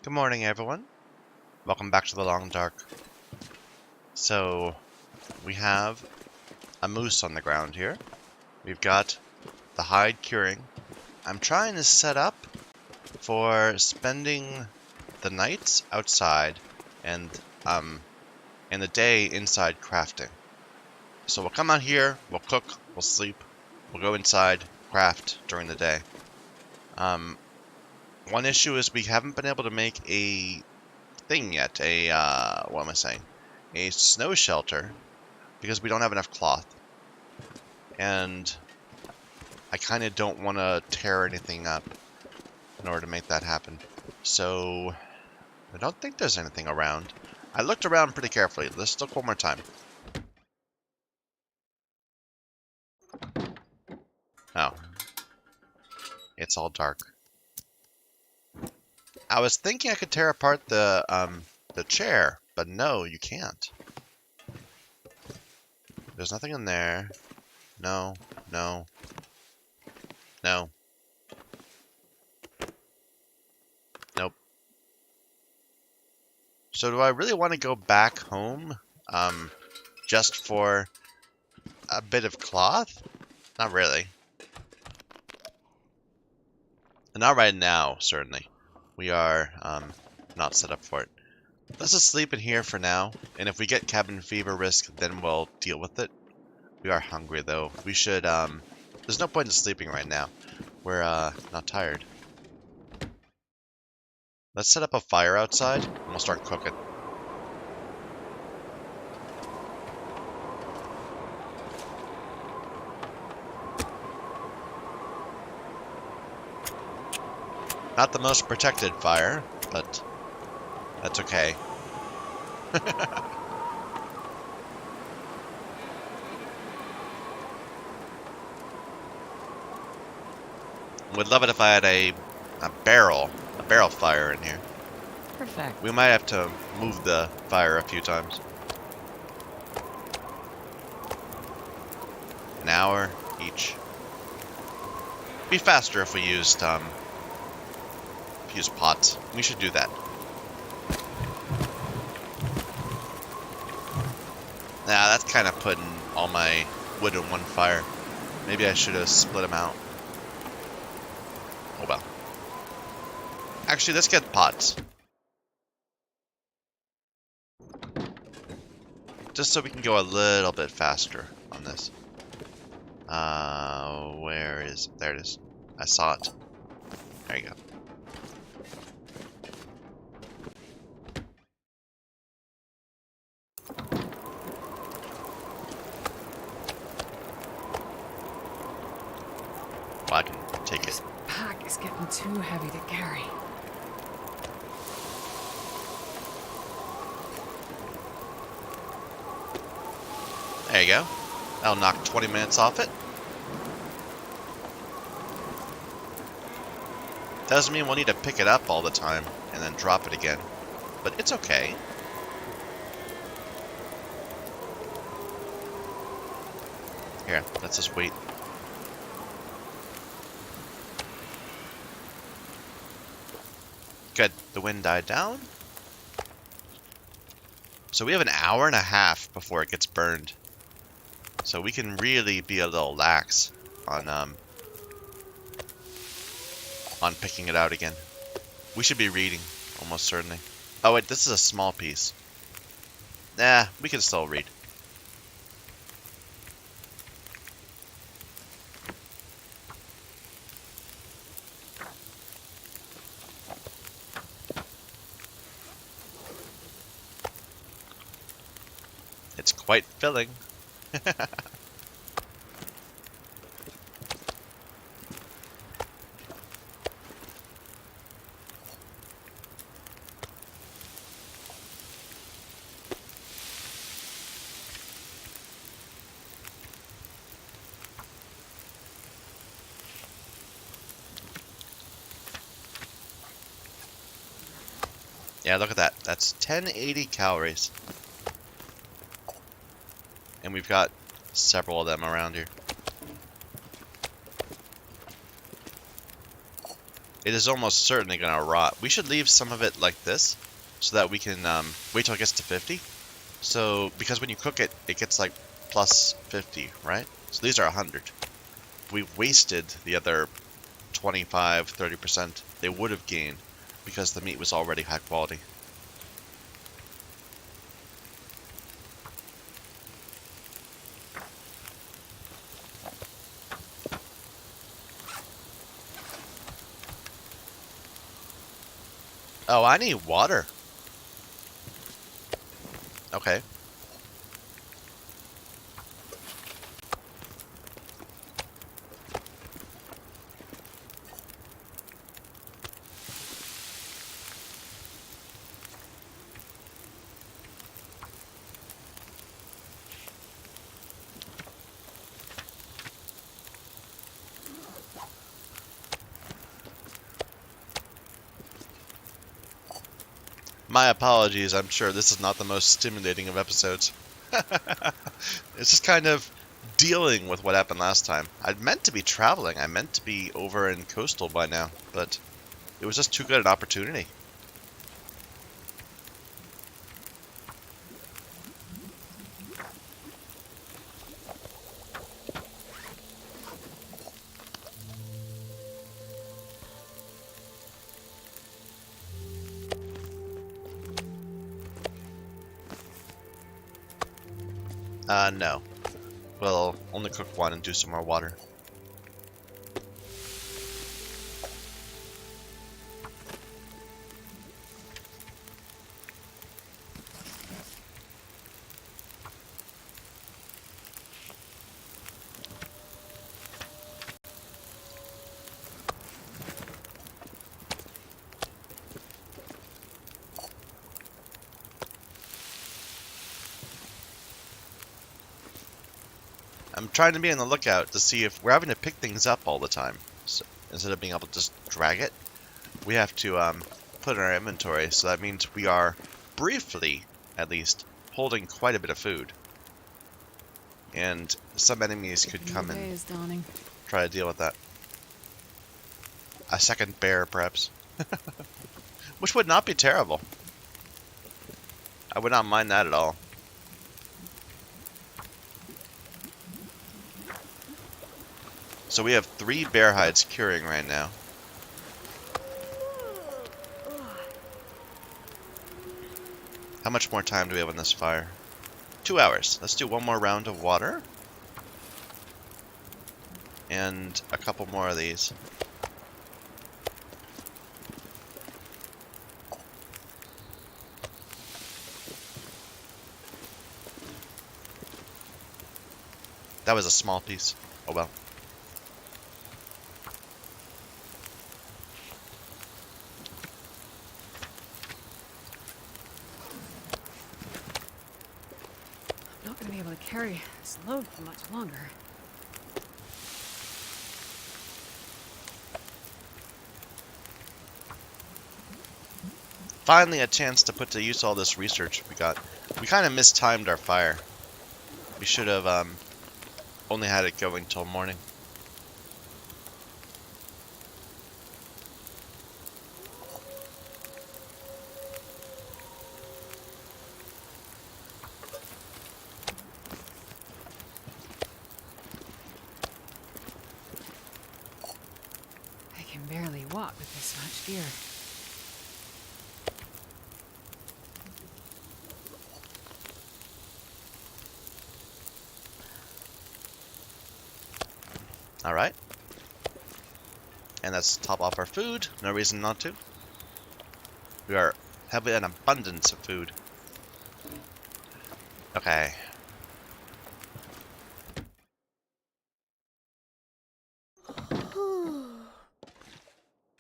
Good morning, everyone. Welcome back to the Long Dark. So, we have a moose on the ground here. We've got the hide curing. I'm trying to set up for spending the nights outside and the day inside crafting. So we'll come out here, we'll cook, we'll sleep, we'll go inside, craft during the day. One issue is we haven't been able to make a thing yet, what am I saying? A snow shelter, because we don't have enough cloth. And I kind of don't want to tear anything up in order to make that happen. So, I don't think there's anything around. I looked around pretty carefully. Let's look one more time. Oh. It's all dark. I was thinking I could tear apart the chair, but no, you can't. There's nothing in there. No, no, no. Nope. So do I really want to go back home, just for a bit of cloth? Not really. Not right now, certainly. We are, not set up for it. Let's just sleep in here for now, and if we get cabin fever risk, then we'll deal with it. We are hungry, though. We should, there's no point in sleeping right now. We're, not tired. Let's set up a fire outside, and we'll start cooking. Not the most protected fire, but that's okay. Would love it if I had a barrel fire in here. Perfect. We might have to move the fire a few times. An hour each. Be faster if we used pots. We should do that. Nah, that's kind of putting all my wood in one fire. Maybe I should have split them out. Oh well. Actually, let's get pots. Just so we can go a little bit faster on this. Where is it? There it is. I saw it. There you go. Well, I can take it. This pack is getting too heavy to carry. There you go. That'll knock 20 minutes off it. Doesn't mean we'll need to pick it up all the time and then drop it again. But it's okay. Here, let's just wait. Good. The wind died down. So we have an hour and a half before it gets burned. So we can really be a little lax on picking it out again. We should be reading, almost certainly. Oh wait, this is a small piece. Nah, we can still read. It's quite filling. Yeah, look at that. That's 1080 calories. And we've got several of them around here. it is almost certainly going to rot. We should leave some of it like this so that we can wait till it gets to 50. So, because when you cook it, it gets like plus 50, right? So these are 100. We've wasted the other 25, 30% they would have gained because the meat was already high quality. Oh, I need water. Okay. My apologies, I'm sure this is not the most stimulating of episodes. It's just kind of dealing with what happened last time. I'd meant to be traveling, I meant to be over in coastal by now, but it was just too good an opportunity. No. We'll only cook one and do some more water. I'm trying to be on the lookout to see if we're having to pick things up all the time. So instead of being able to just drag it, we have to put it in our inventory. So that means we are briefly, at least, holding quite a bit of food. And some enemies could come and try to deal with that. A second bear, perhaps. Which would not be terrible. I would not mind that at all. So we have 3 bear hides curing right now. How much more time do we have on this fire? 2 hours. Let's do one more round of water. And a couple more of these. That was a small piece. Oh well. I'm not going to be able to carry this load for much longer. Finally a chance to put to use all this research we got. We kind of mistimed our fire. We should have only had it going till morning. I can barely walk with this much gear. Alright. And let's top off our food. No reason not to. We are having an abundance of food. Okay.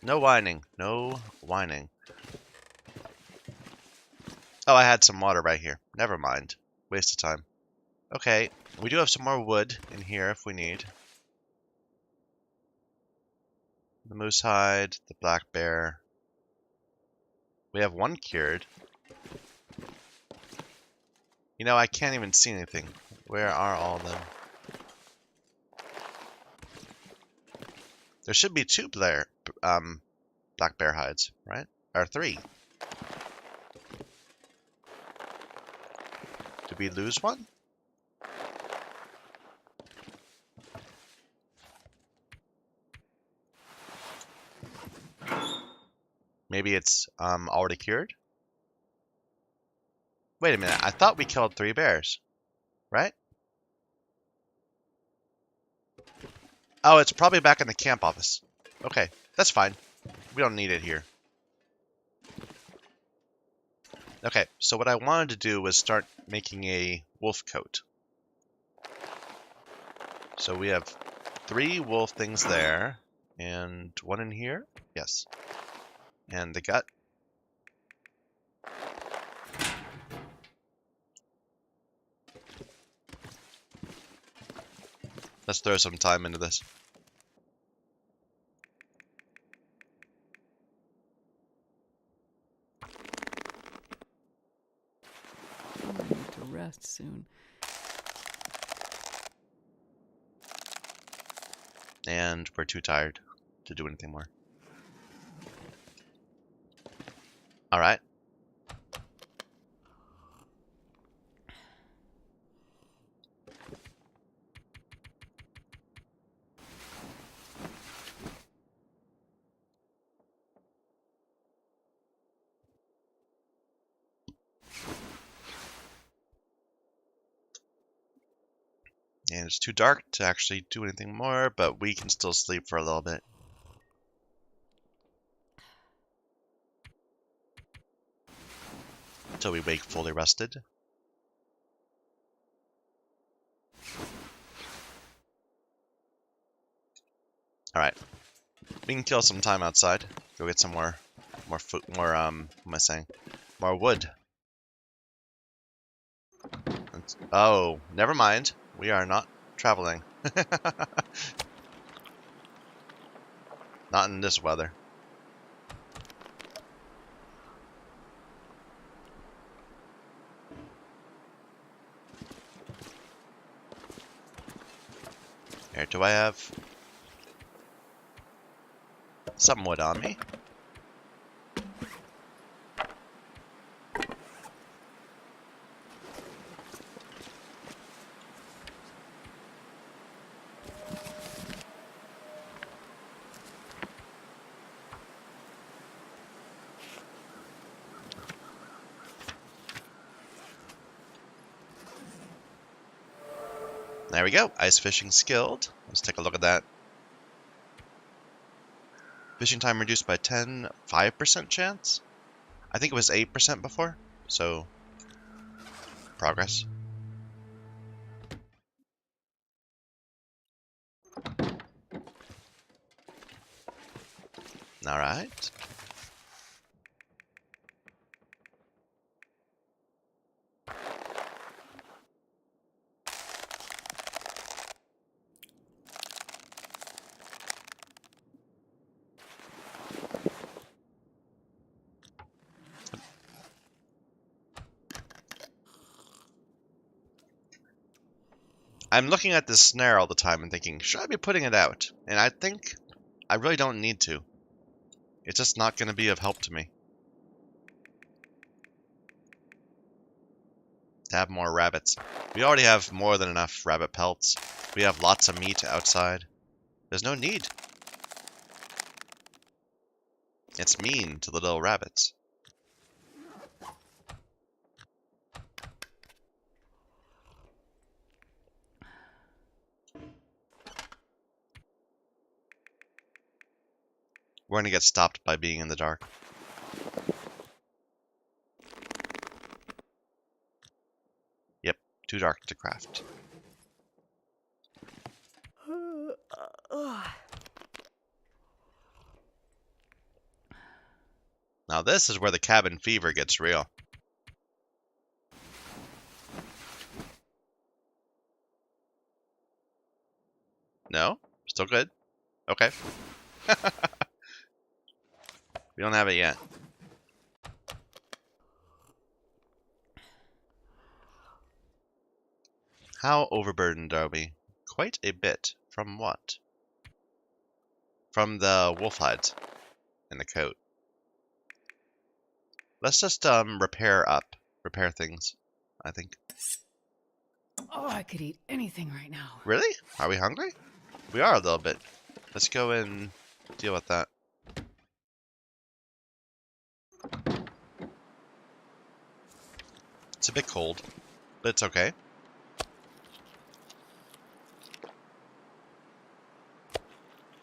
No whining. No whining. Oh, I had some water right here. Never mind. Waste of time. Okay. We do have some more wood in here if we need. The moose hide, the black bear. We have one cured. You know, I can't even see anything. Where are all of them? There should be 2 there. black bear hides, right? Or 3. Did we lose one? Maybe it's already cured? Wait a minute, I thought we killed 3 bears, right? Oh, it's probably back in the camp office. Okay, that's fine. We don't need it here. Okay, so what I wanted to do was start making a wolf coat. So we have 3 wolf things there, and 1 in here. Yes. And the gut. Let's throw some time into this. I need to rest soon. And we're too tired to do anything more. Alright. And it's too dark to actually do anything more, but we can still sleep for a little bit. Until we wake fully rested. Alright. We can kill some time outside. Go get some more food, what am I saying? More wood. Oh, never mind. We are not traveling. Not in this weather. Here, do I have some wood on me? There we go. Ice fishing skilled. Let's take a look at that. Fishing time reduced by 5% chance? I think it was 8% before, so progress. Alright. I'm looking at this snare all the time and thinking, should I be putting it out? And I think I really don't need to. It's just not going to be of help to me. To have more rabbits. We already have more than enough rabbit pelts. We have lots of meat outside. There's no need. It's mean to the little rabbits. We're going to get stopped by being in the dark. Yep, too dark to craft. Now this is where the cabin fever gets real. No? Still good? Okay. We don't have it yet. How overburdened are we? Quite a bit. From what? From the wolf hides. in the coat. Let's just repair things, I think. Oh, I could eat anything right now. Really? Are we hungry? We are a little bit. Let's go and deal with that. It's a bit cold, but it's okay.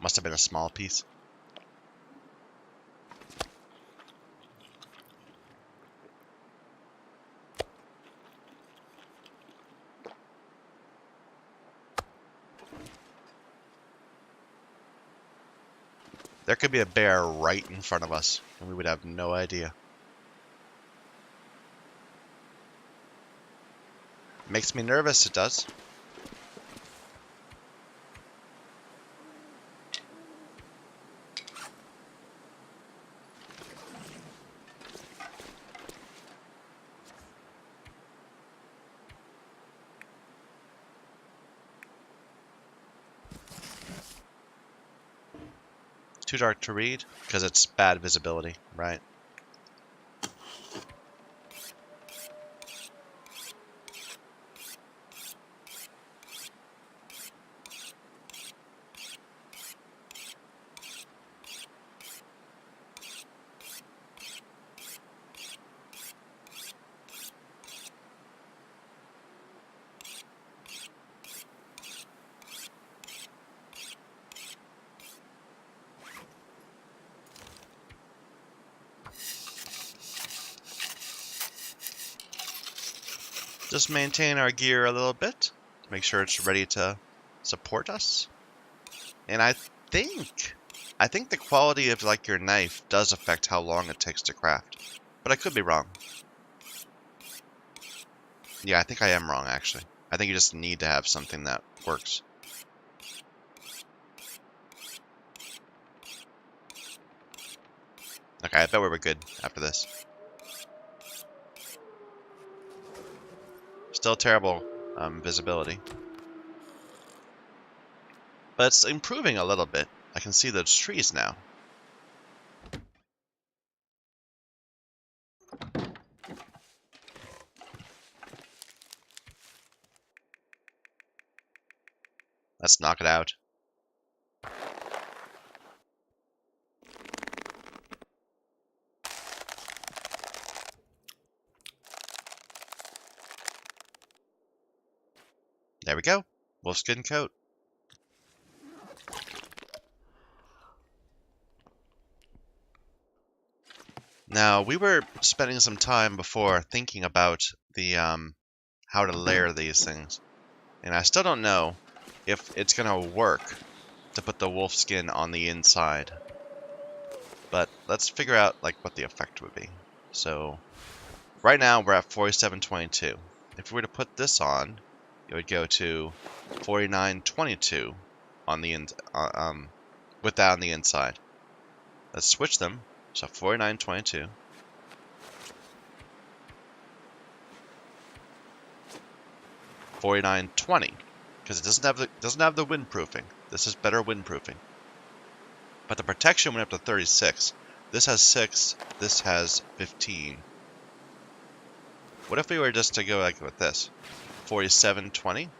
Must have been a small piece. There could be a bear right in front of us, and we would have no idea. Makes me nervous, it does. Too dark to read, because it's bad visibility, right? Just maintain our gear a little bit to make sure it's ready to support us. And I think the quality of like your knife does affect how long it takes to craft. But I could be wrong. Yeah, I think I am wrong actually. I think you just need to have something that works. Okay, I bet we were good after this. Still terrible visibility. But it's improving a little bit. I can see those trees now. Let's knock it out. There we go. Wolfskin coat. Now, we were spending some time before thinking about the how to layer these things. And I still don't know if it's going to work to put the wolf skin on the inside. But let's figure out like what the effect would be. So right now we're at 4722. If we were to put this on, it would go to 4922 on the with that on the inside. Let's switch them. So 4922. 4920, because it doesn't have the windproofing. This is better windproofing. But the protection went up to 36. This has 6. This has 15. What if we were just to go like with this? 4720?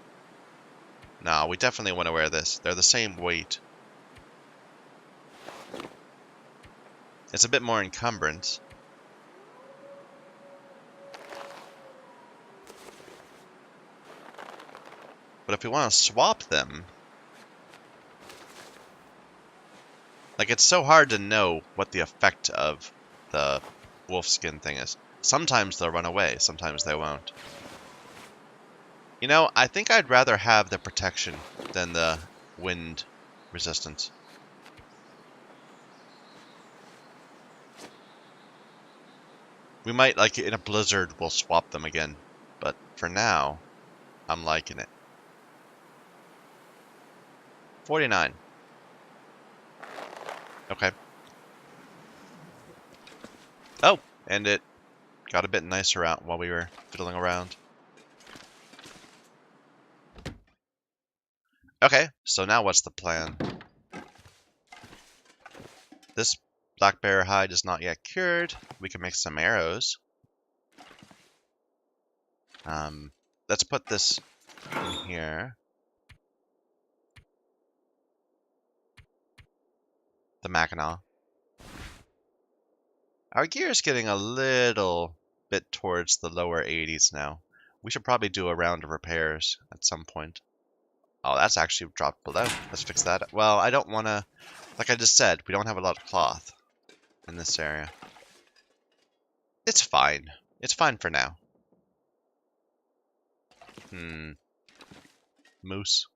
No, we definitely want to wear this. They're the same weight. It's a bit more encumbrance. But if we want to swap them, like it's so hard to know what the effect of the wolfskin thing is. Sometimes they'll run away, sometimes they won't. You know, I think I'd rather have the protection than the wind resistance. We might, like in a blizzard, we'll swap them again. But for now, I'm liking it. 49. Okay. Oh, and it got a bit nicer out while we were fiddling around. Okay, so now what's the plan? This Black bear hide is not yet cured. We can make some arrows. Let's put this in here. The Mackinaw. Our gear is getting a little bit towards the lower 80s now. We should probably do a round of repairs at some point. Oh, that's actually dropped below. Let's fix that. Well, I don't want to... Like I just said, we don't have a lot of cloth in this area. It's fine. It's fine for now. Moose.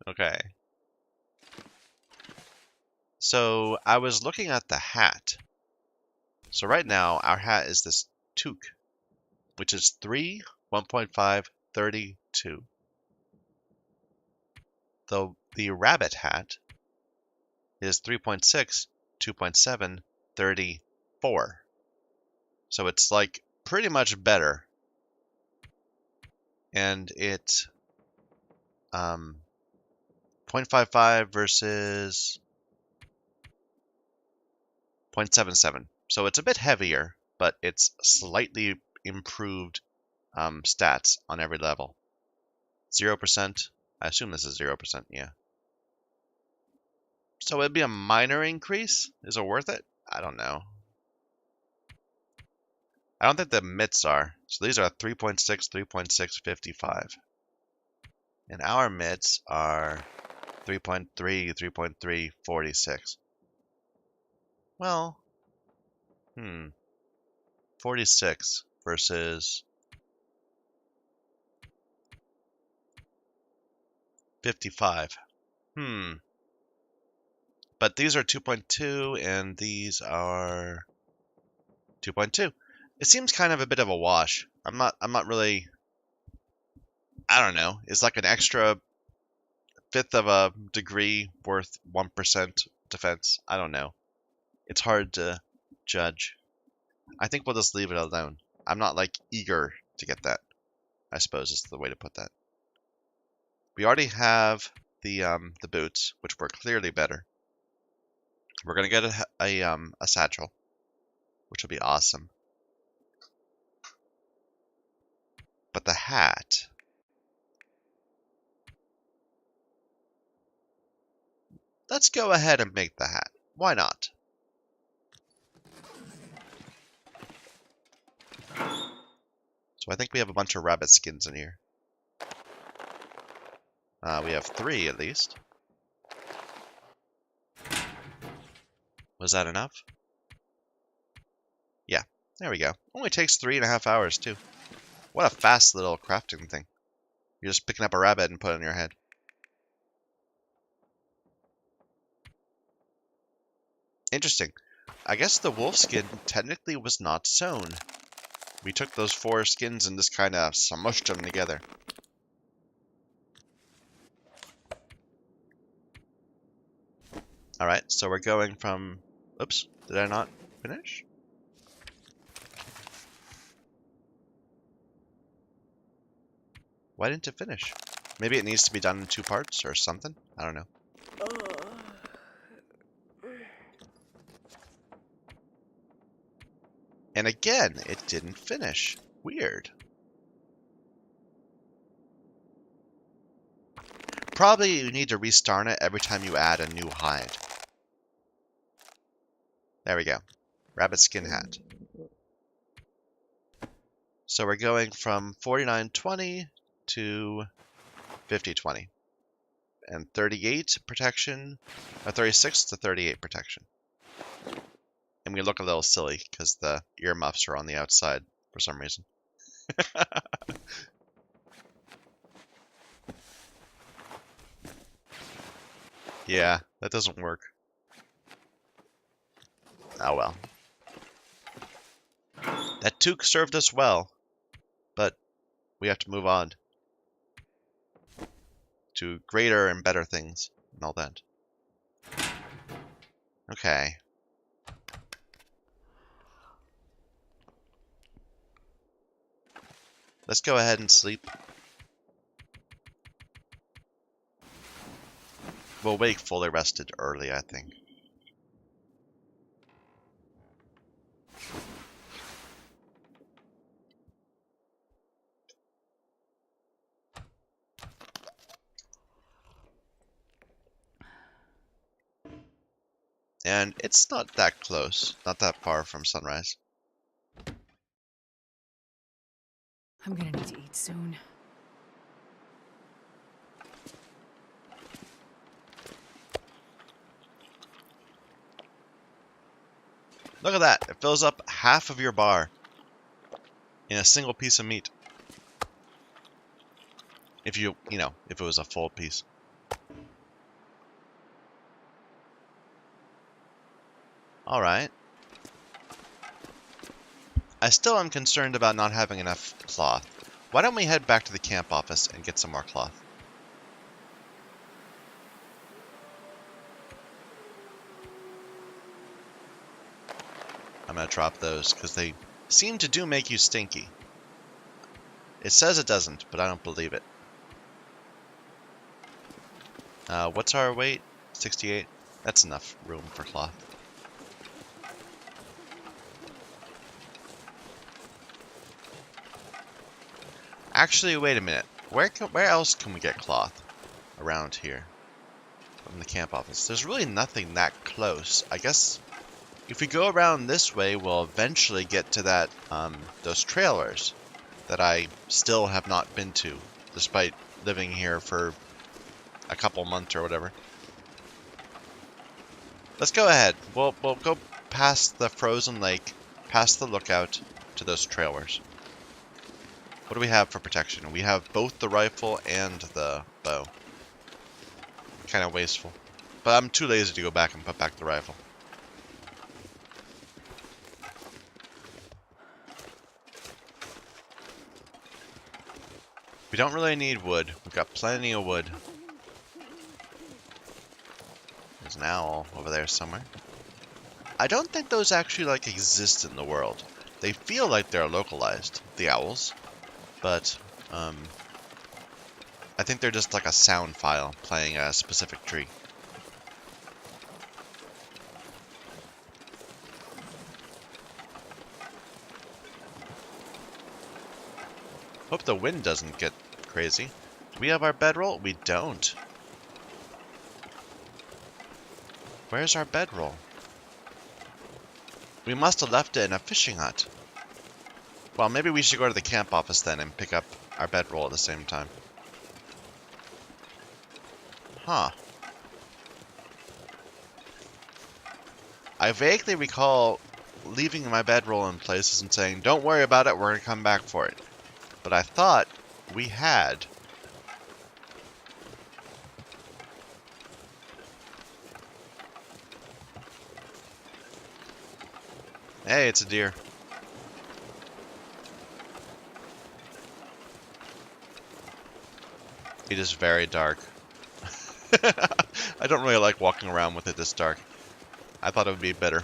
Okay. So, I was looking at the hat. So right now, our hat is this toque, which is 3, 1.5, 32. Though the rabbit hat is 3.6, 2.7, 34. So it's like pretty much better. And it 0.55 versus 0.77. So it's a bit heavier, but it's slightly improved stats on every level. 0%. I assume this is 0%, yeah. So it'd be a minor increase? Is it worth it? I don't know. I don't think the mitts are. So these are 3.6, 3.6, 55. And our mitts are 3.3, 3.3, 46. Well, 46 versus 55. But these are 2.2 and these are 2.2. It seems kind of a bit of a wash. I'm not really, I don't know. It's like an extra fifth of a degree worth 1% defense. I don't know. It's hard to judge. I think we'll just leave it alone. I'm not like eager to get that, I suppose is the way to put that. We already have the boots, which were clearly better. We're gonna get a satchel, which will be awesome. But the hat, let's go ahead and make the hat. Why not? So I think we have a bunch of rabbit skins in here. We have 3 at least. Was that enough? Yeah, there we go. Only takes 3.5 hours too. What a fast little crafting thing. You're just picking up a rabbit and put it on your head. Interesting. I guess the wolf skin technically was not sewn. We took those 4 skins and just kind of smushed them together. Alright, so we're going from... Oops, did I not finish? Why didn't it finish? Maybe it needs to be done in 2 parts or something? I don't know. And again, it didn't finish. Weird. Probably you need to restart it every time you add a new hide. There we go. Rabbit skin hat. So we're going from 4920 to 5020. And 38 protection, or 36 to 38 protection. And we look a little silly because the earmuffs are on the outside for some reason. Yeah, that doesn't work. Oh well. That toque served us well, but we have to move on to greater and better things and all that. Okay. Let's go ahead and sleep. We'll wake fully rested early, I think. And it's not that close, not that far from sunrise. I'm gonna need to eat soon. Look at that. It fills up half of your bar in a single piece of meat. If if it was a full piece. Alright. I still am concerned about not having enough cloth. Why don't we head back to the camp office and get some more cloth? I'm going to drop those because they seem to do make you stinky. It says it doesn't, but I don't believe it. What's our weight? 68. That's enough room for cloth. Actually, wait a minute. Where else can we get cloth around here from the camp office? There's really nothing that close. I guess if we go around this way, we'll eventually get to that those trailers that I still have not been to, despite living here for a couple months or whatever. Let's go ahead. We'll go past the frozen lake, past the lookout, to those trailers. What do we have for protection? We have both the rifle and the bow. Kind of wasteful. But I'm too lazy to go back and put back the rifle. We don't really need wood. We've got plenty of wood. There's an owl over there somewhere. I don't think those actually like exist in the world. They feel like they're localized, the owls. But I think they're just like a sound file playing a specific tree. Hope the wind doesn't get crazy. Do we have our bedroll? We don't. Where's our bedroll? We must have left it in a fishing hut. Well, maybe we should go to the camp office then and pick up our bedroll at the same time. Huh. I vaguely recall leaving my bedroll in places and saying, don't worry about it, we're going to come back for it. But I thought we had. Hey, it's a deer. It is very dark. I don't really like walking around with it this dark. I thought it would be better.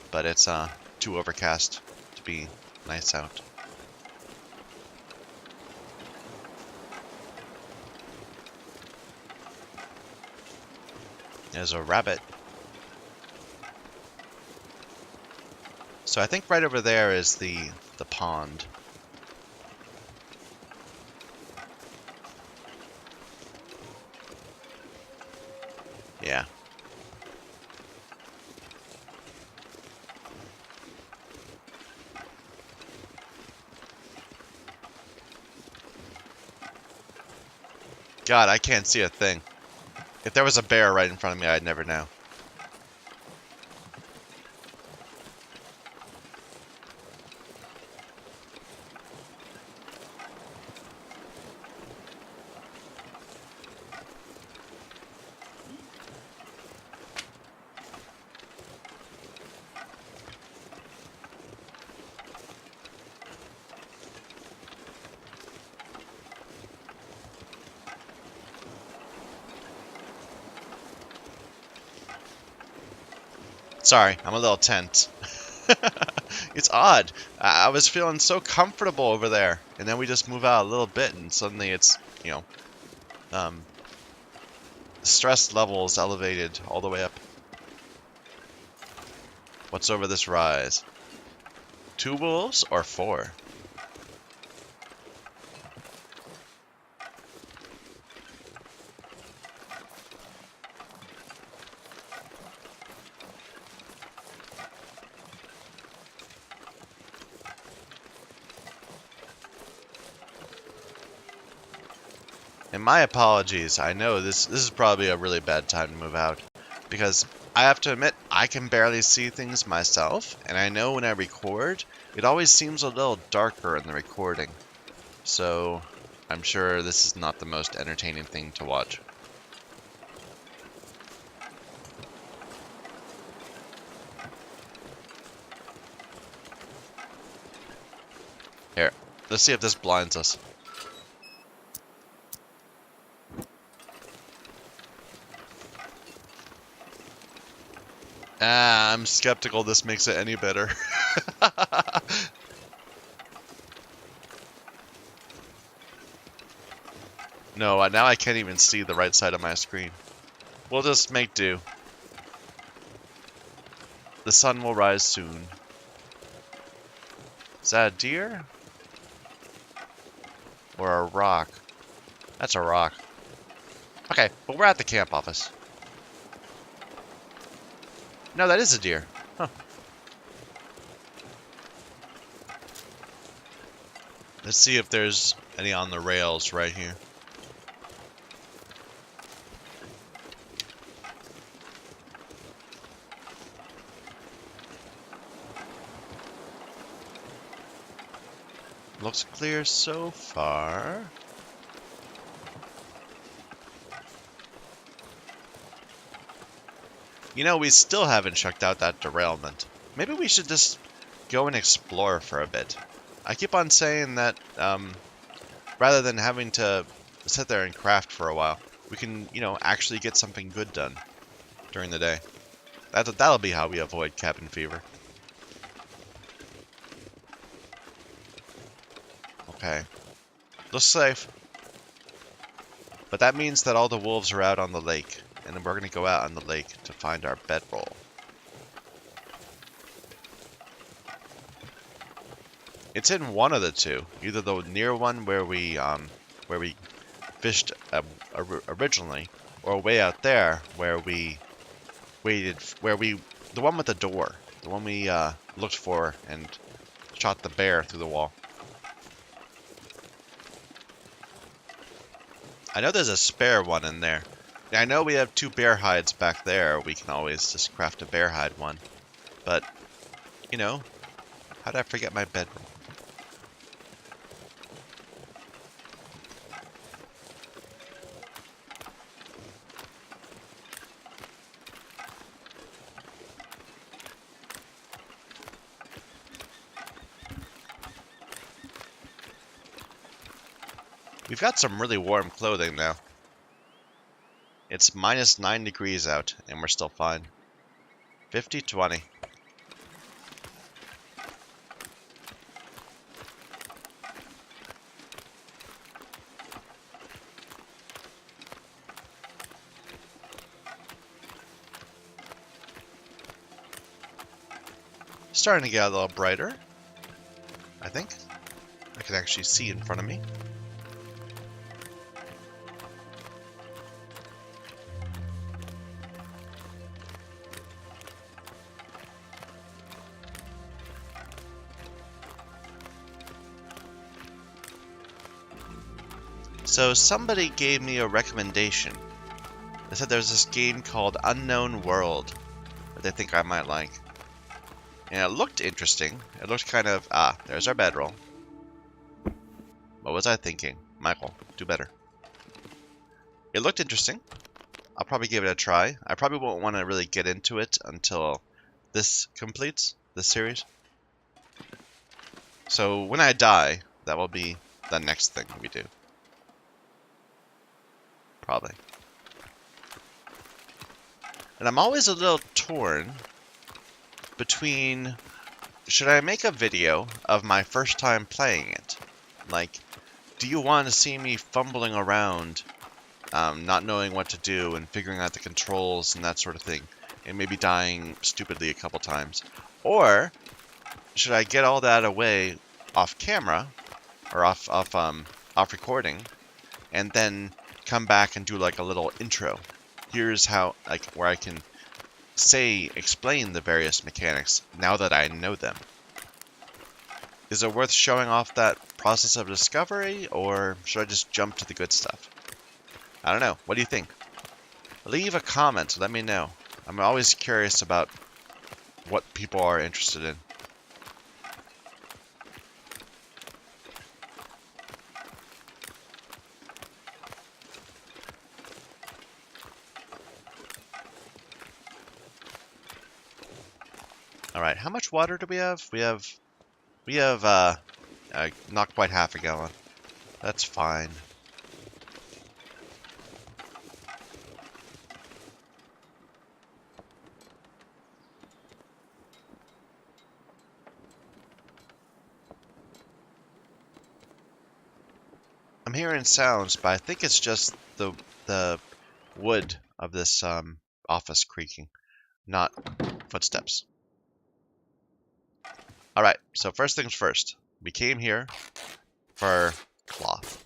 But it's too overcast to be nice out. There's a rabbit. So I think right over there is the pond. Yeah. God, I can't see a thing. If there was a bear right in front of me, I'd never know. Sorry, I'm a little tense. It's odd. I was feeling so comfortable over there, and then we just move out a little bit, and suddenly it's, stress levels elevated all the way up. What's over this rise? 2 wolves or 4? And my apologies, I know this is probably a really bad time to move out, because I have to admit, I can barely see things myself, and I know when I record, it always seems a little darker in the recording. So, I'm sure this is not the most entertaining thing to watch. Here, let's see if this blinds us. Ah, I'm skeptical this makes it any better. No, now I can't even see the right side of my screen. We'll just make do. The sun will rise soon. Is that a deer? Or a rock? That's a rock. Okay, but we're at the camp office. No, that is a deer. Huh. Let's see if there's any on the rails right here. Looks clear so far. You know, we still haven't checked out that derailment. Maybe we should just go and explore for a bit. I keep on saying that rather than having to sit there and craft for a while, we can, you know, actually get something good done during the day. That'll be how we avoid cabin fever. Okay. Looks safe. But that means that all the wolves are out on the lake, and then we're going to go out on the lake to find our bedroll. It's in one of the two, either the near one where we fished originally, or way out there where we waited, the one with the door, the one we looked for and shot the bear through the wall. I know there's a spare one in there. I know we have 2 bear hides back there. We can always just craft a bear hide one. But, you know, how did I forget my bedroll? We've got some really warm clothing now. It's minus 9 degrees out, and we're still fine. 50-20. Starting to get a little brighter, I think. I can actually see in front of me. So somebody gave me a recommendation. They said there's this game called Unknown World that they think I might like. And it looked interesting. It looked kind of... there's our bedroll. What was I thinking? Michael, do better. It looked interesting. I'll probably give it a try. I probably won't want to really get into it until this completes, this series. So when I die, that will be the next thing we do. Probably. And I'm always a little torn between, should I make a video of my first time playing it? Like, do you want to see me fumbling around, not knowing what to do and figuring out the controls and that sort of thing, and maybe dying stupidly a couple times? Or should I get all that away off camera, or off recording, and then come back and do like a little intro? Here's how, like, where I can explain the various mechanics now that I know them. Is it worth showing off that process of discovery, or should I just jump to the good stuff? I don't know. What do you think? Leave a comment. Let me know. I'm always curious about what people are interested in. All right, how much water do we have? We have not quite half a gallon. That's fine. I'm hearing sounds, but I think it's just the wood of this office creaking, not footsteps. All right, so first things first. We came here for cloth.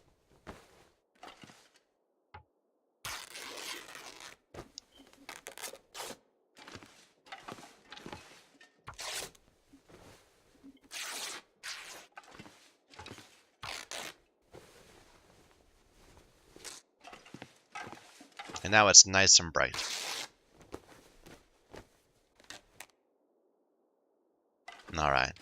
And now it's nice and bright. All right.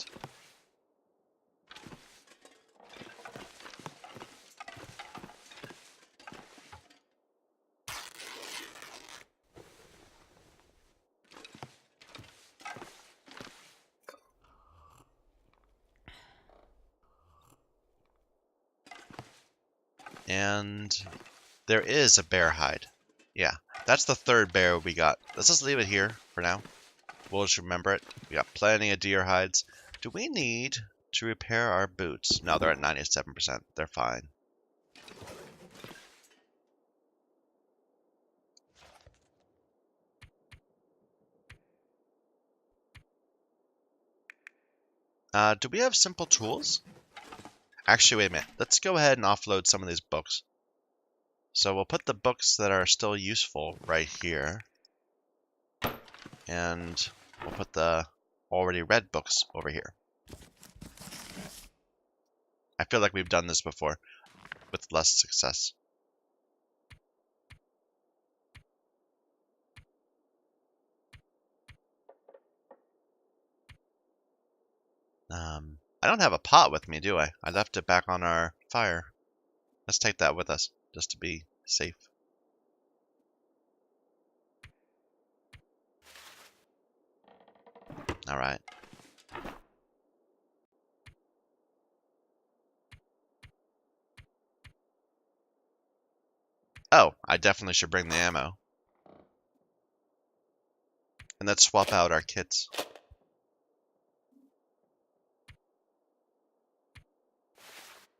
And there is a bear hide. Yeah, that's the third bear we got. Let's just leave it here for now. We'll just remember it. We got plenty of deer hides. Do we need to repair our boots? No, they're at 97%. They're fine. Do we have simple tools? Actually, wait a minute. Let's go ahead and offload some of these books. So we'll put the books that are still useful right here. And we'll put the already read books over here. I feel like we've done this before with less success. I don't have a pot with me, do I? I left it back on our fire. Let's take that with us, just to be safe. Alright. Oh, I definitely should bring the ammo. And let's swap out our kits.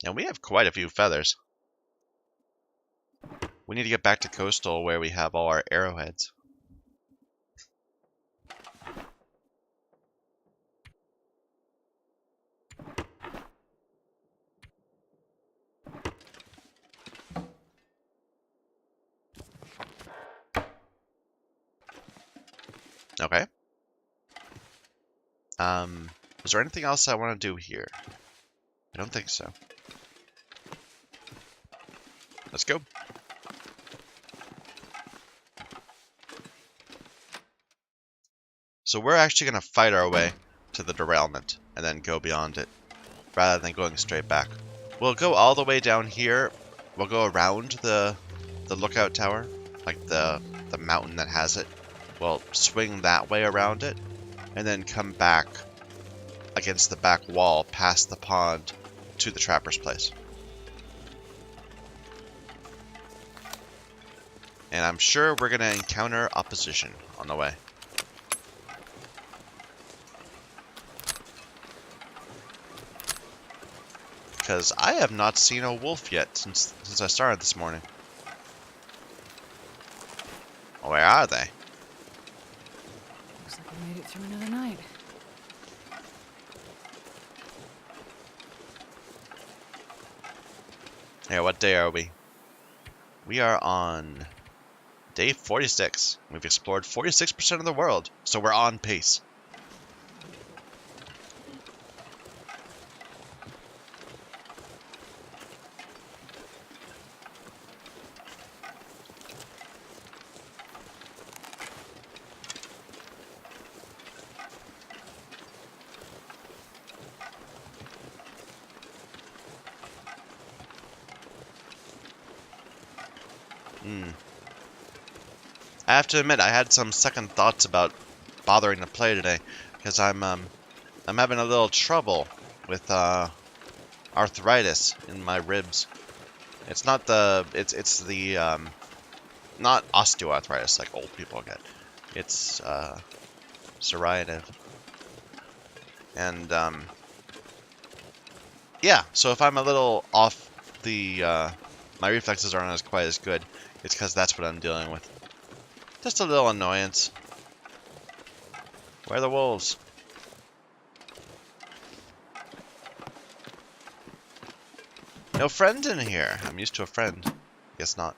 And we have quite a few feathers. We need to get back to Coastal where we have all our arrowheads. Okay. Is there anything else I want to do here? I don't think so. Let's go. So we're actually going to fight our way to the derailment and then go beyond it, rather than going straight back. We'll go all the way down here. We'll go around the lookout tower, like the mountain that has it. We'll swing that way around it, and then come back against the back wall past the pond to the trapper's place. And I'm sure we're going to encounter opposition on the way. Because I have not seen a wolf yet since I started this morning. Where are they? Looks like we made it through another night. Hey, what day are we? We are on day 46. We've explored 46% of the world, so we're on pace. I have to admit, I had some second thoughts about bothering to play today, because I'm having a little trouble with arthritis in my ribs. It's not the it's the not osteoarthritis like old people get. It's psoriasis. And yeah, so if I'm a little off the my reflexes aren't as quite as good, it's because that's what I'm dealing with. Just a little annoyance. Where are the wolves? No friends in here. I'm used to a friend. Guess not.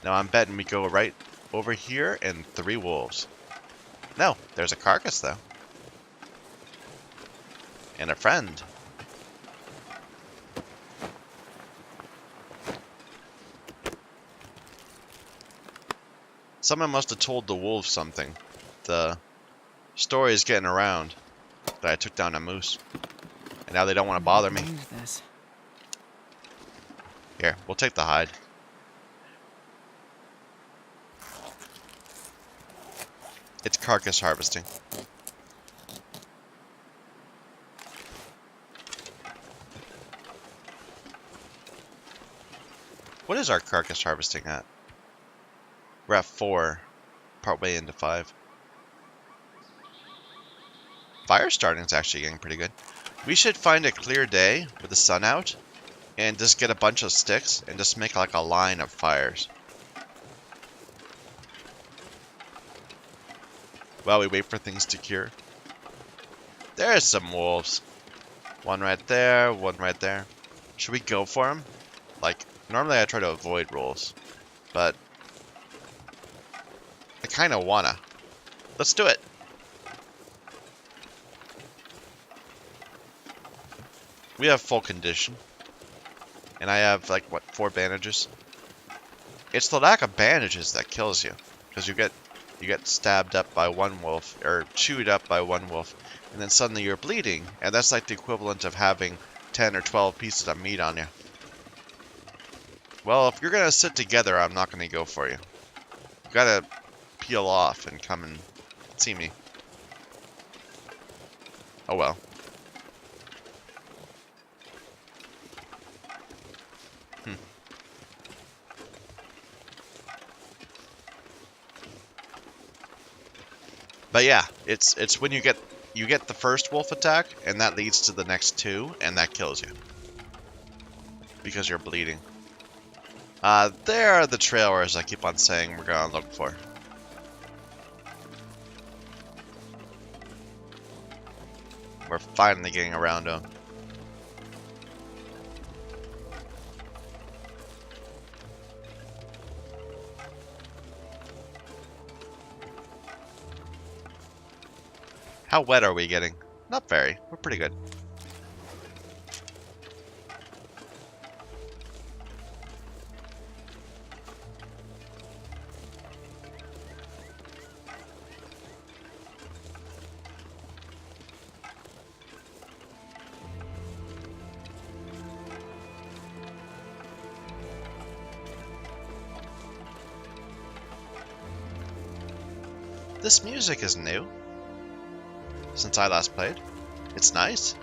Now I'm betting we go right over here and 3 wolves. No, there's a carcass though. And a friend. Someone must have told the wolves something. The story is getting around that I took down a moose. And now they don't want to bother me. Use this. Here, we'll take the hide. It's carcass harvesting. What is our carcass harvesting at? We're at 4, partway into 5. Fire starting is actually getting pretty good. We should find a clear day with the sun out and just get a bunch of sticks and just make like a line of fires. While we wait for things to cure. There's some wolves. One right there, one right there. Should we go for them? Like, normally I try to avoid wolves, but I kind of wanna. Let's do it. We have full condition. And I have, like, what, 4 bandages? It's the lack of bandages that kills you. Because you get stabbed up by one wolf, or chewed up by one wolf, and then suddenly you're bleeding. And that's like the equivalent of having 10 or 12 pieces of meat on you. Well, if you're going to sit together, I'm not going to go for you. You gotta peel off and come and see me. Oh well. But yeah, it's when you get the first wolf attack, and that leads to the next 2, and that kills you. Because you're bleeding. There are the trailers I keep on saying we're gonna look for. We're finally getting around them. How wet are we getting? Not very. We're pretty good. This music is new. Since I last played. It's nice.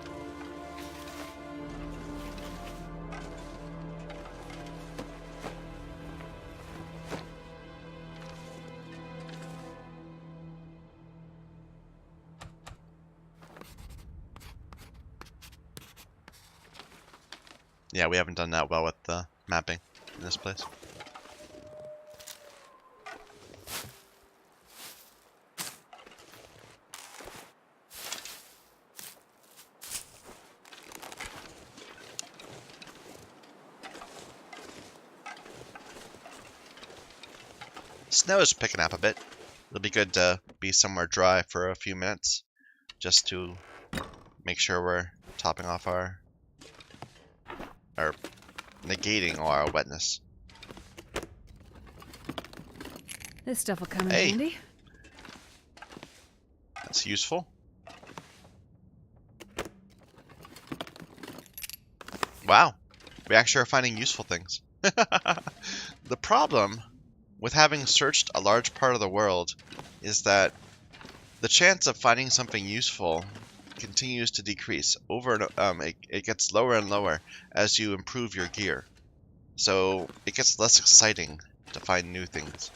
Yeah, we haven't done that well with the mapping in this place. Snow is picking up a bit. It'll be good to be somewhere dry for a few minutes, just to make sure we're topping off or negating all our wetness. This stuff will come in Hey. handy. That's useful. Wow. We actually are finding useful things. The problem with having searched a large part of the world is that the chance of finding something useful continues to decrease. It gets lower and lower as you improve your gear. So it gets less exciting to find new things.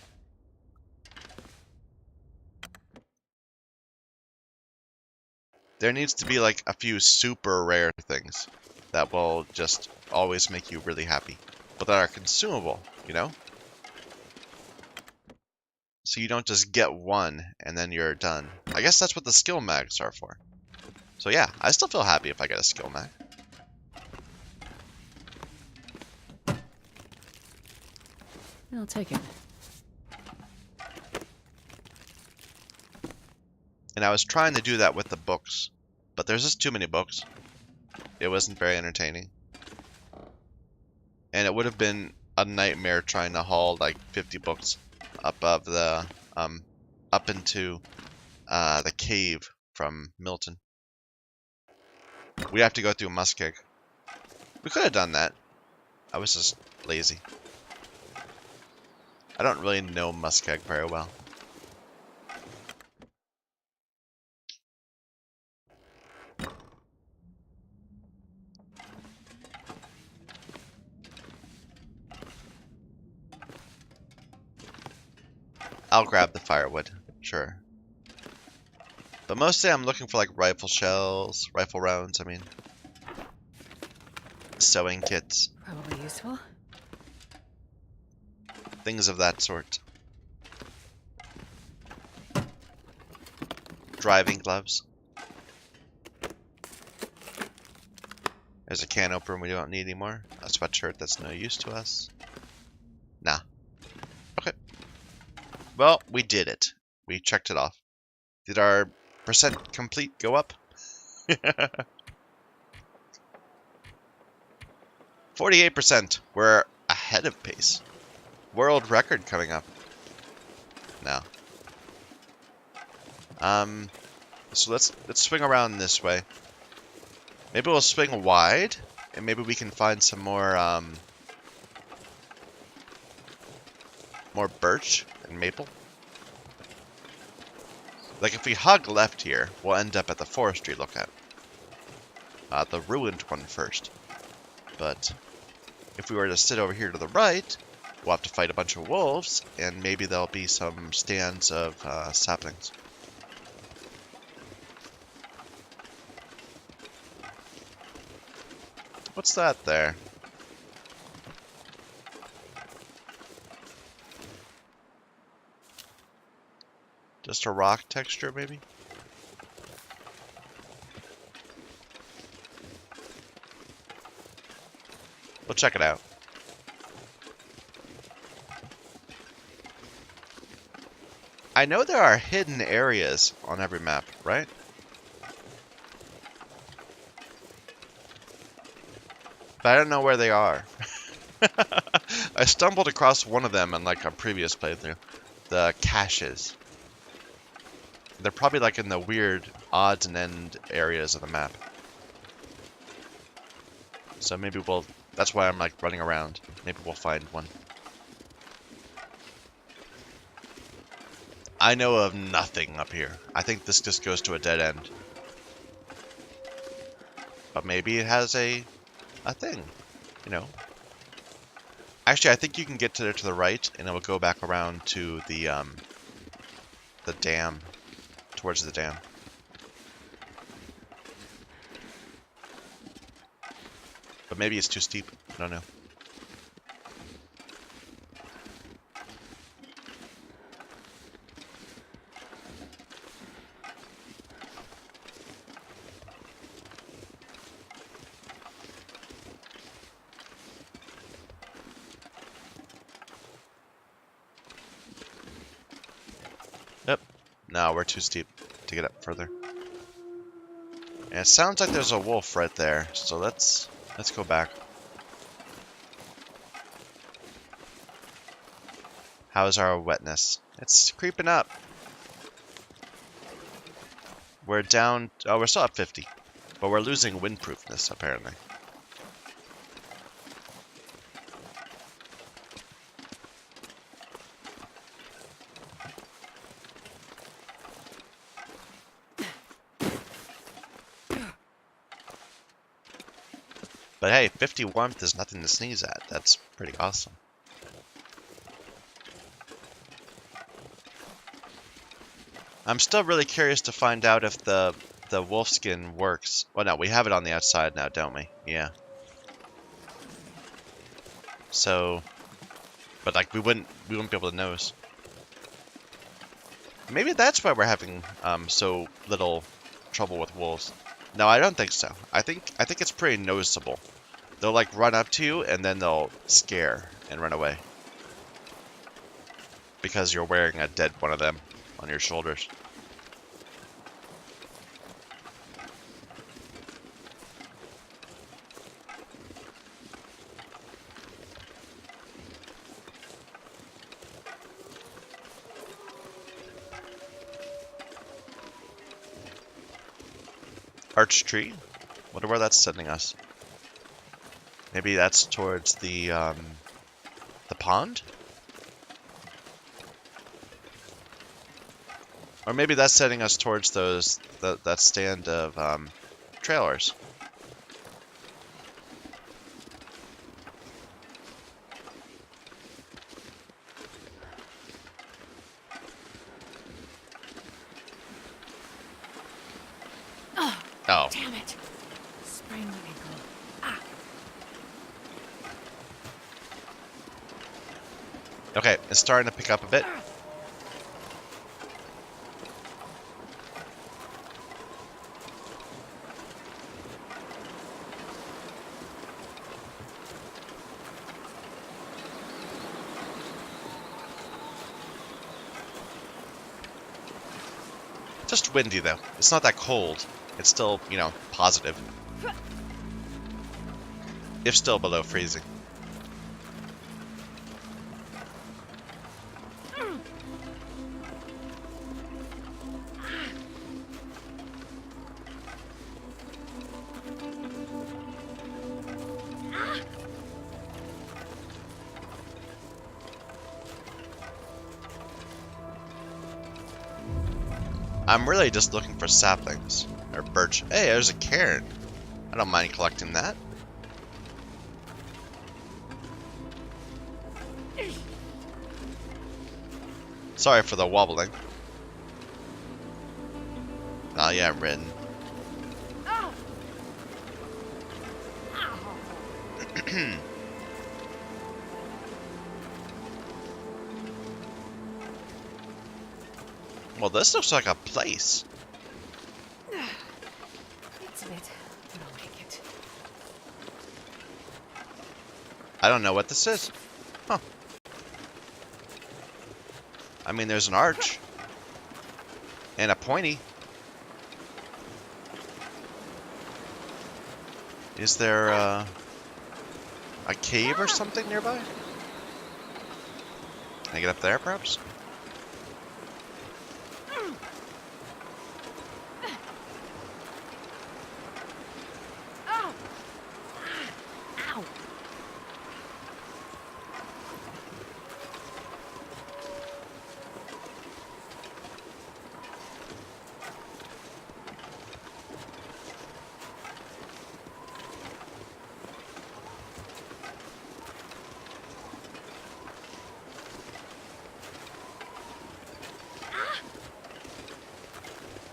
There needs to be like a few super rare things that will just always make you really happy, but that are consumable, you know? So you don't just get one and then you're done. I guess that's what the skill mags are for. So yeah, I still feel happy if I get a skill mag. I'll take it. And I was trying to do that with the books, but there's just too many books. It wasn't very entertaining. And it would have been a nightmare trying to haul like 50 books above the up into the cave from Milton. We'd have to go through Muskeg. We could have done that. I was just lazy. I don't really know Muskeg very well. I'll grab the firewood, sure. But mostly I'm looking for like rifle shells, rifle rounds, I mean. Sewing kits. Probably useful. Things of that sort. Driving gloves. There's a can opener we don't need anymore. A sweatshirt that's no use to us. Nah. Okay. Well, we did it. We checked it off. Did our percent complete go up? 48%. We're ahead of pace. World record coming up. No. So let's swing around this way. Maybe we'll swing wide, and maybe we can find some more more birch and maple. Like if we hug left here, we'll end up at the forestry lookout. The ruined one first. But if we were to sit over here to the right, we'll have to fight a bunch of wolves, and maybe there'll be some stands of saplings. What's that there? Just a rock texture, maybe? We'll check it out. I know there are hidden areas on every map, right? But I don't know where they are. I stumbled across one of them in like a previous playthrough. The caches. They're probably like in the weird odds and end areas of the map. So maybe we'll... That's why I'm like running around. Maybe we'll find one. I know of nothing up here. I think this just goes to a dead end. But maybe it has a thing, you know. Actually, I think you can get to there to the right, and it will go back around to the dam, towards the dam. But maybe it's too steep. I don't know. Yep. No, we're too steep to get up further. And it sounds like there's a wolf right there, so let's go back. How's our wetness? It's creeping up. We're down... Oh, we're still at 50. But we're losing windproofness, apparently. But hey, 50 warmth is nothing to sneeze at. That's pretty awesome. I'm still really curious to find out if the wolf skin works. Well, no, we have it on the outside now, don't we? Yeah. So, but like we wouldn't be able to notice. Maybe that's why we're having so little trouble with wolves. No, I don't think so. I think it's pretty noticeable. They'll like run up to you and then they'll scare and run away because you're wearing a dead one of them on your shoulders. Arch tree? Wonder where that's sending us. Maybe that's towards the pond? Or maybe that's sending us towards those that stand of trailers. Oh. Damn it. Sprained my ankle. Ah. Okay, it's starting to pick up a bit. Just windy though. It's not that cold. It's still, you know, positive. If still below freezing. I'm really just looking for saplings. Or birch. Hey, there's a cairn. I don't mind collecting that. Sorry for the wobbling. Oh yeah, I'm ridden. Well, this looks like a place. It's a bit, but I'll make it. I don't know what this is. Huh. I mean, there's an arch. And a pointy. Is there a cave or something nearby? Can I get up there, perhaps? Ow.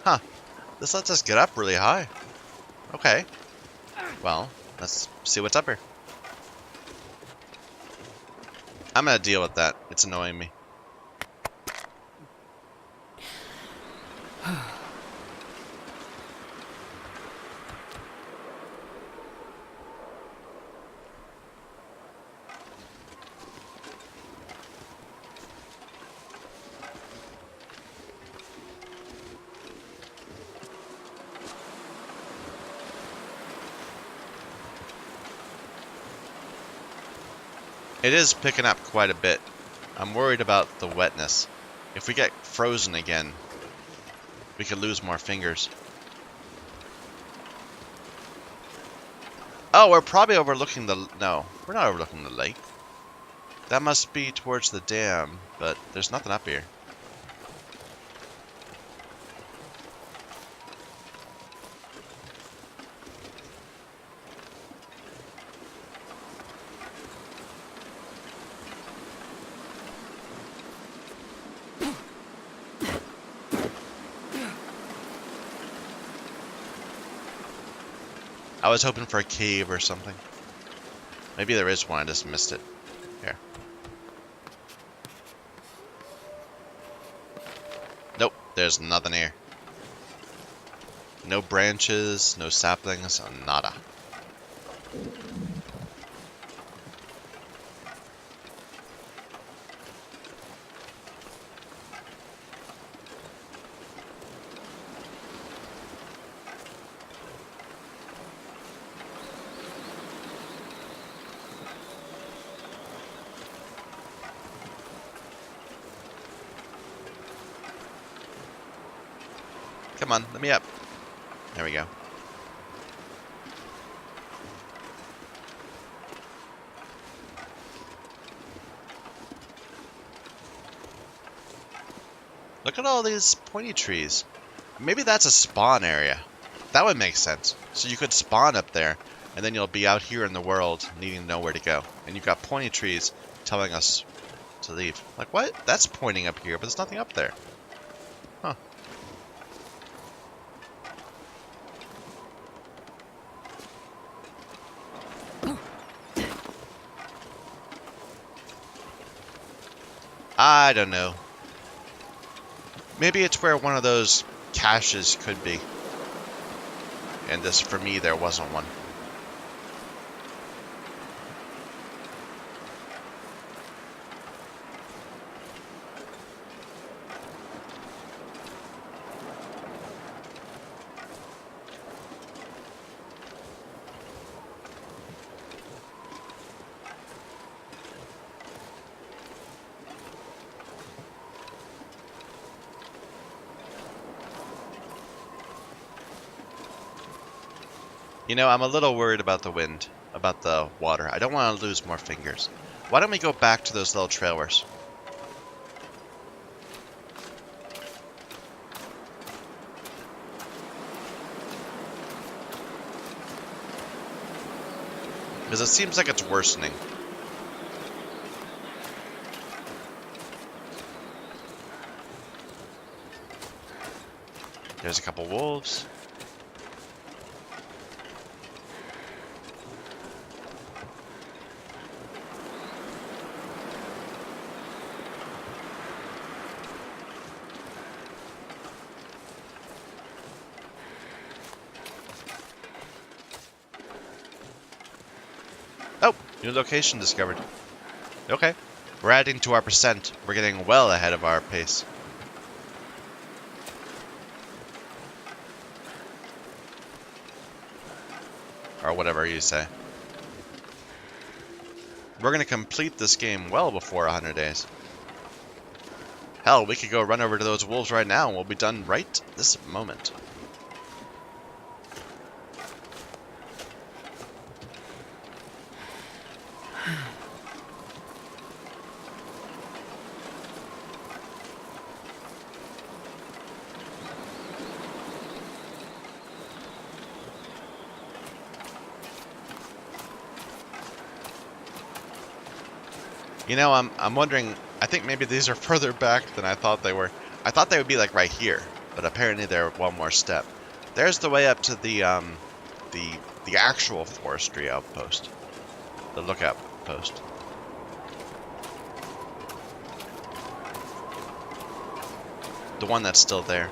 Huh. This lets us get up really high. Okay. Well, let's see what's up here. I'm gonna deal with that. It's annoying me. It is picking up quite a bit. I'm worried about the wetness. If we get frozen again, we could lose more fingers. Oh, we're probably overlooking the... No, we're not overlooking the lake. That must be towards the dam, but there's nothing up here. I was hoping for a cave or something. Maybe there is one, I just missed it. Here. Nope, there's nothing here. No branches, no saplings, nada. Come on, let me up. There we go. Look at all these pointy trees. Maybe that's a spawn area. That would make sense. So you could spawn up there, and then you'll be out here in the world needing to know where to go. And you've got pointy trees telling us to leave. Like, what? That's pointing up here, but there's nothing up there. Huh. I don't know. Maybe it's where one of those caches could be. And this, for me, there wasn't one. You know, I'm a little worried about the wind, about the water. I don't want to lose more fingers. Why don't we go back to those little trailers? Because it seems like it's worsening. There's a couple wolves. Oh, new location discovered. Okay, we're adding to our percent. We're getting well ahead of our pace. Or whatever you say. We're going to complete this game well before 100 days. Hell, we could go run over to those wolves right now and we'll be done right this moment. You know, I'm wondering, I think maybe these are further back than I thought they were. I thought they would be like right here, but apparently they're one more step. There's the way up to the actual forestry outpost. The lookout post. The one that's still there.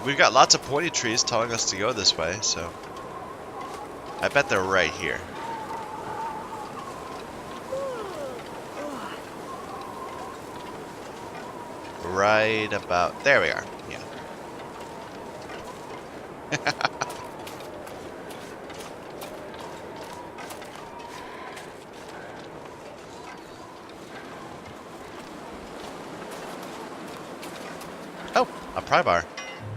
We've got lots of pointy trees telling us to go this way, so I bet they're right here. Right about there we are. Yeah. Oh, a pry bar.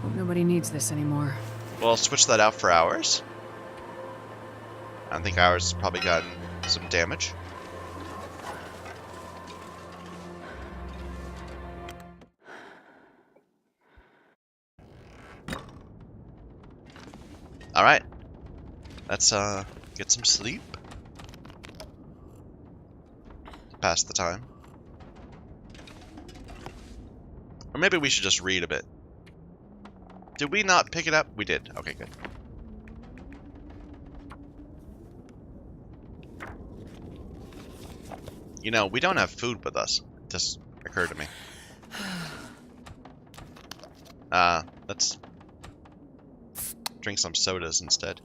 Hope nobody needs this anymore. We'll switch that out for ours. I think ours has probably gotten some damage. Alright. Let's get some sleep. Pass the time. Or maybe we should just read a bit. Did we not pick it up? We did. Okay, good. You know, we don't have food with us. It just occurred to me. Let's drink some sodas instead.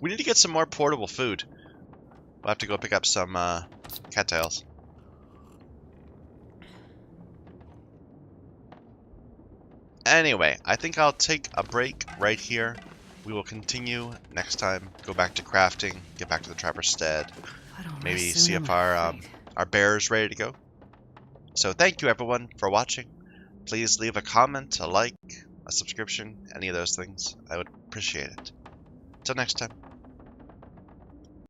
We need to get some more portable food. We'll have to go pick up some cattails. Anyway, I think I'll take a break right here. We will continue next time. Go back to crafting, get back to the trapper's stead. Maybe see if our bear is ready to go. So thank you everyone for watching. Please leave a comment, a like, a subscription, any of those things. I would appreciate it. Till next time.